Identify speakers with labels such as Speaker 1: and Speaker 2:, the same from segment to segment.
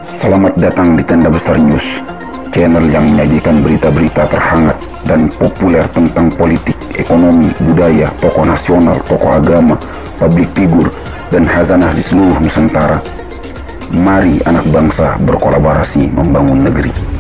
Speaker 1: Selamat datang di Tenda Besar News, channel yang menyajikan berita-berita terhangat dan populer tentang politik, ekonomi, budaya, tokoh nasional, tokoh agama, publik figur, dan khazanah di seluruh Nusantara. Mari anak bangsa berkolaborasi membangun negeri.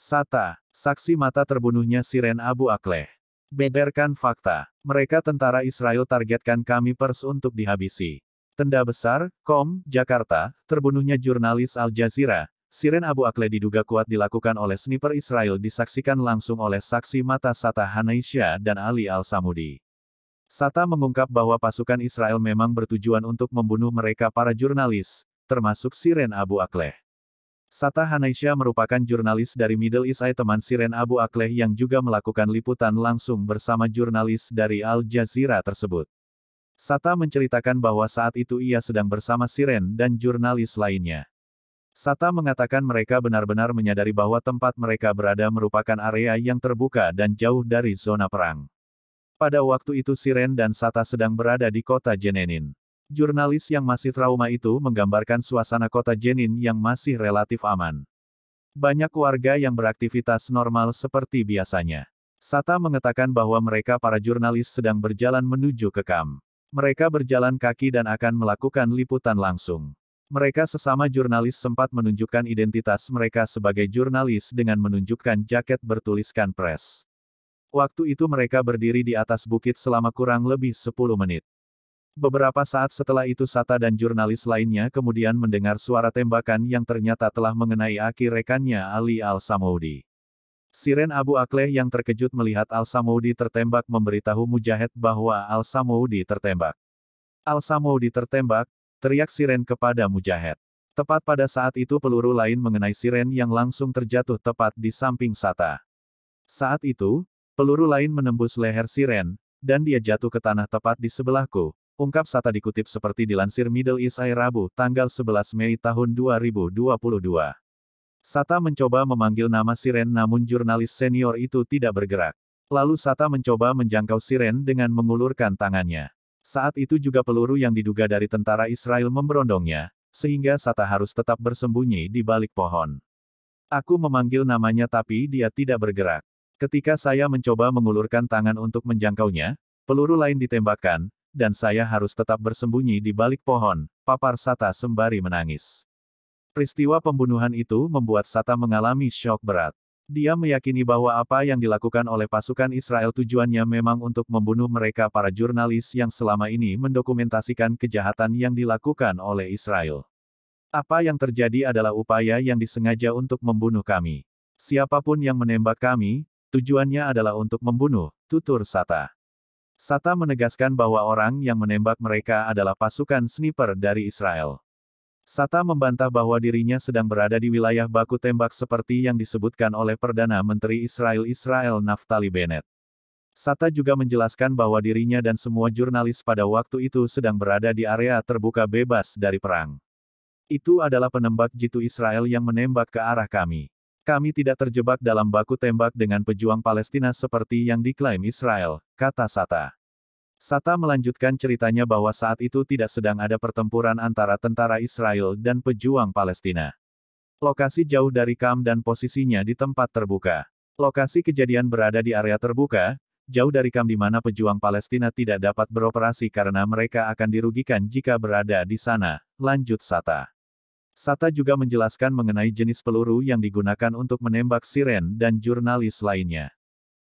Speaker 2: Sata, saksi mata terbunuhnya Shirin Abu Akleh. Beberkan fakta. Mereka tentara Israel targetkan kami pers untuk dihabisi. Tenda Besar, Jakarta, terbunuhnya jurnalis Al Jazeera, Shirin Abu Akleh diduga kuat dilakukan oleh sniper Israel disaksikan langsung oleh saksi mata Sata Hanaisha dan Ali Al-Samudi. Sata mengungkap bahwa pasukan Israel memang bertujuan untuk membunuh mereka para jurnalis, termasuk Shirin Abu Akleh. Sata Hanaisha merupakan jurnalis dari Middle East Eye, teman Shirin Abu Akleh yang juga melakukan liputan langsung bersama jurnalis dari Al Jazeera tersebut. Sata menceritakan bahwa saat itu ia sedang bersama Shirin dan jurnalis lainnya. Sata mengatakan mereka benar-benar menyadari bahwa tempat mereka berada merupakan area yang terbuka dan jauh dari zona perang. Pada waktu itu Shirin dan Sata sedang berada di kota Jenin. Jurnalis yang masih trauma itu menggambarkan suasana kota Jenin yang masih relatif aman. Banyak warga yang beraktivitas normal seperti biasanya. Sata mengatakan bahwa mereka para jurnalis sedang berjalan menuju ke kamp. Mereka berjalan kaki dan akan melakukan liputan langsung. Mereka sesama jurnalis sempat menunjukkan identitas mereka sebagai jurnalis dengan menunjukkan jaket bertuliskan press. Waktu itu mereka berdiri di atas bukit selama kurang lebih 10 menit. Beberapa saat setelah itu Sata dan jurnalis lainnya kemudian mendengar suara tembakan yang ternyata telah mengenai aki rekannya Ali Al-Samoudi. Shirin Abu Akleh yang terkejut melihat Al-Samoudi tertembak memberitahu Mujahid bahwa Al-Samoudi tertembak. Al-Samoudi tertembak, teriak Shirin kepada Mujahid. Tepat pada saat itu peluru lain mengenai Shirin yang langsung terjatuh tepat di samping Sata. Saat itu, peluru lain menembus leher Shirin, dan dia jatuh ke tanah tepat di sebelahku. Ungkap Sata dikutip seperti dilansir Middle East Eye Rabu, tanggal 11 Mei tahun 2022. Sata mencoba memanggil nama Shirin namun jurnalis senior itu tidak bergerak. Lalu Sata mencoba menjangkau Shirin dengan mengulurkan tangannya. Saat itu juga peluru yang diduga dari tentara Israel memberondongnya, sehingga Sata harus tetap bersembunyi di balik pohon. Aku memanggil namanya tapi dia tidak bergerak. Ketika saya mencoba mengulurkan tangan untuk menjangkaunya, peluru lain ditembakkan, dan saya harus tetap bersembunyi di balik pohon, papar Sata sembari menangis. Peristiwa pembunuhan itu membuat Sata mengalami syok berat. Dia meyakini bahwa apa yang dilakukan oleh pasukan Israel tujuannya memang untuk membunuh mereka para jurnalis yang selama ini mendokumentasikan kejahatan yang dilakukan oleh Israel. Apa yang terjadi adalah upaya yang disengaja untuk membunuh kami. Siapapun yang menembak kami, tujuannya adalah untuk membunuh, tutur Sata. Sata menegaskan bahwa orang yang menembak mereka adalah pasukan sniper dari Israel. Sata membantah bahwa dirinya sedang berada di wilayah baku tembak seperti yang disebutkan oleh Perdana Menteri Israel Naftali Bennett. Sata juga menjelaskan bahwa dirinya dan semua jurnalis pada waktu itu sedang berada di area terbuka bebas dari perang. Itu adalah penembak jitu Israel yang menembak ke arah kami. Kami tidak terjebak dalam baku tembak dengan pejuang Palestina seperti yang diklaim Israel, kata Sata. Sata melanjutkan ceritanya bahwa saat itu tidak sedang ada pertempuran antara tentara Israel dan pejuang Palestina. Lokasi jauh dari kamp dan posisinya di tempat terbuka. Lokasi kejadian berada di area terbuka, jauh dari kamp di mana pejuang Palestina tidak dapat beroperasi karena mereka akan dirugikan jika berada di sana, lanjut Sata. Sata juga menjelaskan mengenai jenis peluru yang digunakan untuk menembak Shirin dan jurnalis lainnya.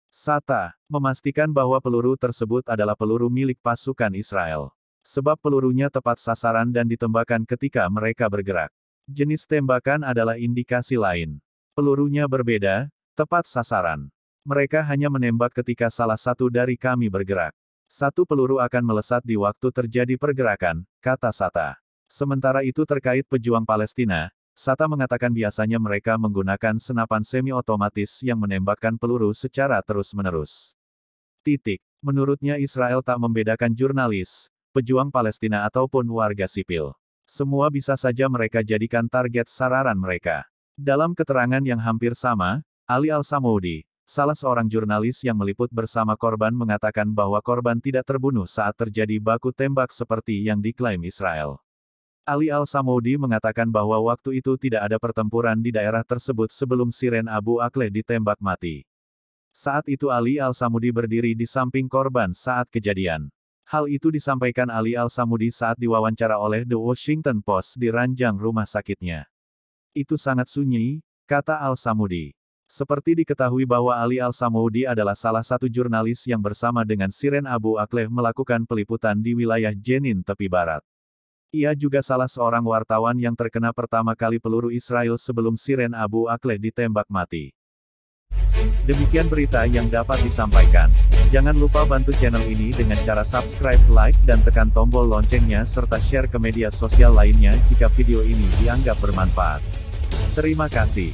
Speaker 2: Sata memastikan bahwa peluru tersebut adalah peluru milik pasukan Israel. Sebab pelurunya tepat sasaran dan ditembakkan ketika mereka bergerak. Jenis tembakan adalah indikasi lain. Pelurunya berbeda, tepat sasaran. Mereka hanya menembak ketika salah satu dari kami bergerak. Satu peluru akan melesat di waktu terjadi pergerakan, kata Sata. Sementara itu terkait pejuang Palestina, Sata mengatakan biasanya mereka menggunakan senapan semi-otomatis yang menembakkan peluru secara terus-menerus. Menurutnya Israel tak membedakan jurnalis, pejuang Palestina ataupun warga sipil. Semua bisa saja mereka jadikan target sasaran mereka. Dalam keterangan yang hampir sama, Ali Al-Samoudi, salah seorang jurnalis yang meliput bersama korban mengatakan bahwa korban tidak terbunuh saat terjadi baku tembak seperti yang diklaim Israel. Ali Al-Samoudi mengatakan bahwa waktu itu tidak ada pertempuran di daerah tersebut sebelum Shirin Abu Akleh ditembak mati. Saat itu Ali Al-Samoudi berdiri di samping korban saat kejadian. Hal itu disampaikan Ali Al-Samoudi saat diwawancara oleh The Washington Post di ranjang rumah sakitnya. Itu sangat sunyi, kata Al-Samoudi. Seperti diketahui bahwa Ali Al-Samoudi adalah salah satu jurnalis yang bersama dengan Shirin Abu Akleh melakukan peliputan di wilayah Jenin tepi barat. Ia juga salah seorang wartawan yang terkena pertama kali peluru Israel sebelum Shirin Abu Akleh ditembak mati. Demikian berita yang dapat disampaikan. Jangan lupa bantu channel ini dengan cara subscribe, like, dan tekan tombol loncengnya serta share ke media sosial lainnya jika video ini dianggap bermanfaat. Terima kasih.